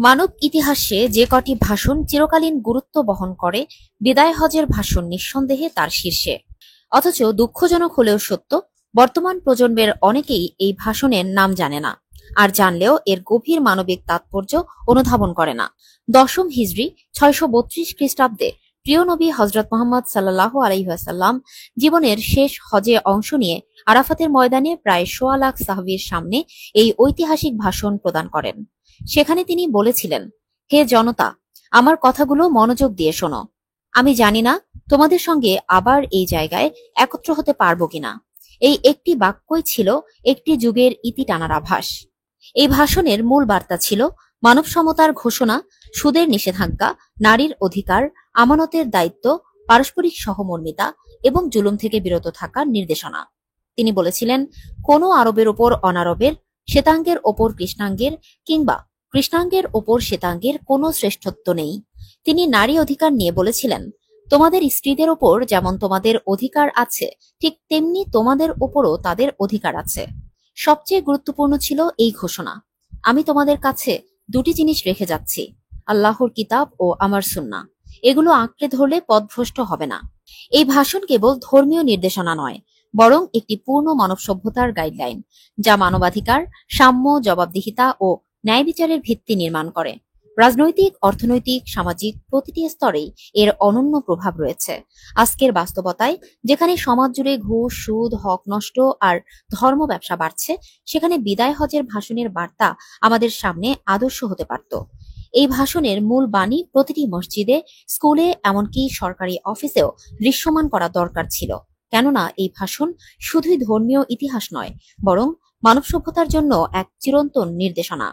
মানব ইতিহাসে যে কটি ভাষণ চিরকালীন গুরুত্ব বহন করে, বিদায় হজের ভাষণ নিঃসন্দেহে তার শীর্ষে। অথচ দুঃখজনক হলেও সত্য, বর্তমান প্রজন্মের অনেকেই এই ভাষণের নাম জানে না, আর জানলেও এর গভীর মানবিক তাৎপর্য অনুধাবন করে না। ১০ম হিজরি ৬৩২ খ্রিস্টাব্দে প্রিয় নবী হযরত মুহাম্মদ সাল্লাল্লাহু আলাইহি ওয়াসাল্লাম জীবনের শেষ হজে অংশ নিয়ে আরাফাতের ময়দানে প্রায় ১.৫ লাখ সাহাবীর সামনে এই ঐতিহাসিক ভাষণ প্রদান করেন। সেখানে তিনি বলেছিলেন, হে জনতা, আমার কথাগুলো মনোযোগ দিয়ে শোনো। আমি জানি না তোমাদের সঙ্গে আবার এই জায়গায় একত্র হতে পারবো কিনা। এই একটি বাক্যই ছিল একটি যুগের ইতি টানার আভাস। এই ভাষণের মূল বার্তা ছিল মানব সমতার ঘোষণা, সুদের নিষেধাজ্ঞা, নারীর অধিকার, আমানতের দায়িত্ব, পারস্পরিক সহমর্মিতা এবং জুলুম থেকে বিরত থাকার নির্দেশনা। তিনি বলেছিলেন, কোনো আরবের ওপর অনারবের, শ্বেতাঙ্গের ওপর কৃষ্ণাঙ্গের কিংবা কৃষ্ণাঙ্গের ওপর শ্বেতাঙ্গের কোনো শ্রেষ্ঠত্ব নেই। তিনি নারী অধিকার নিয়ে বলেছিলেন, তোমাদের স্ত্রীদের ওপর যেমন তোমাদের অধিকার আছে, ঠিক তেমনি তোমাদের ওপরও তাদের অধিকার আছে। সবচেয়ে গুরুত্বপূর্ণ ছিল এই ঘোষণা, আমি তোমাদের কাছে দুটি জিনিস রেখে যাচ্ছি, আল্লাহর কিতাব ও আমার সুন্নাহ। এগুলো আঁকড়ে ধরলে পথভ্রষ্ট হবে না। এই ভাষণ কেবল ধর্মীয় নির্দেশনা নয়, বরং একটি পূর্ণ মানব সভ্যতার গাইডলাইন, যা মানবাধিকার, সাম্য, জবাবদিহিতা ও ন্যায় বিচারের ভিত্তি নির্মাণ করে। রাজনৈতিক, অর্থনৈতিক, সামাজিক প্রতিটি স্তরেই এর অনন্য প্রভাব রয়েছে। আজকের বাস্তবতায় যেখানে সমাজ জুড়ে ঘুষ, সুদ, হক নষ্ট আর ধর্ম ব্যবসা বাড়ছে, সেখানে বিদায় হজের ভাষণের বার্তা আমাদের সামনে আদর্শ হতে পারত। এই ভাষণের মূল বাণী প্রতিটি মসজিদে, স্কুলে, এমনকি সরকারি অফিসেও দৃশ্যমান করা দরকার ছিল। কেননা এই ভাষণ শুধুই ধর্মীয় ইতিহাস নয়, বরং মানব সভ্যতার জন্য এক চিরন্তন নির্দেশনা।